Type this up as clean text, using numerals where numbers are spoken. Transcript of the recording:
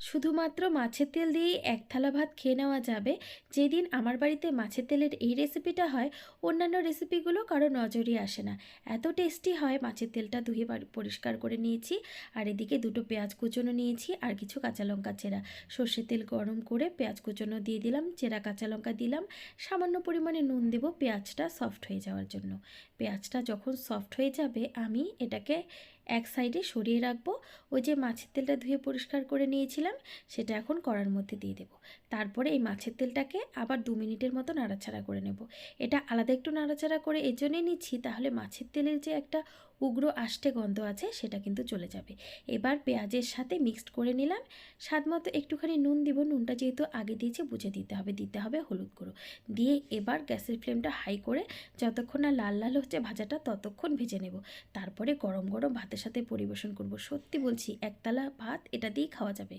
শুধুমাত্র মাছের তেল দিয়েই এক থালা ভাত খেয়ে নেওয়া যাবে। যেদিন আমার বাড়িতে মাছের তেলের এই রেসিপিটা হয়, অন্যান্য রেসিপিগুলো কারো নজরই আসে না। এত টেস্টি হয়। মাছের তেলটা ধুয়ে পরিষ্কার করে নিয়েছি, আর এদিকে দুটো পেঁয়াজ কুচনো নিয়েছি আর কিছু কাঁচা লঙ্কা চেরা। সর্ষের তেল গরম করে পেঁয়াজ কুচনো দিয়ে দিলাম, চেরা কাঁচা লঙ্কা দিলাম, সামান্য পরিমাণে নুন দেব পেঁয়াজটা সফট হয়ে যাওয়ার জন্য। পেঁয়াজটা যখন সফট হয়ে যাবে আমি এটাকে এক সাইডে সরিয়ে রাখবো। ওই যে মাছের তেলটা ধুয়ে পরিষ্কার করে নিয়েছিলাম সেটা এখন কড়ার মধ্যে দিয়ে দেব। তারপরে এই মাছের তেলটাকে আবার 2 মিনিটের মতো নাড়াচাড়া করে নেব। এটা আলাদা একটু নাড়াচাড়া করে এই জন্যই নিচ্ছি, তাহলে মাছের তেলের যে একটা উগ্র আষ্টে গন্ধ আছে সেটা কিন্তু চলে যাবে। এবার পেঁয়াজের সাথে মিক্সড করে নিলাম। স্বাদ মতো একটুখানি নুন দিব, নুনটা যেহেতু আগে দিয়েছি বুঝে দিতে হবে হলুদ গুঁড়ো দিয়ে এবার গ্যাসের ফ্লেমটা হাই করে যতক্ষণ না লাল লাল হচ্ছে ভাজাটা ততক্ষণ ভেজে নেব। তারপরে গরম গরম ভাতের সাথে পরিবেশন করব। সত্যি বলছি একতলা ভাত এটা দিয়েই খাওয়া যাবে।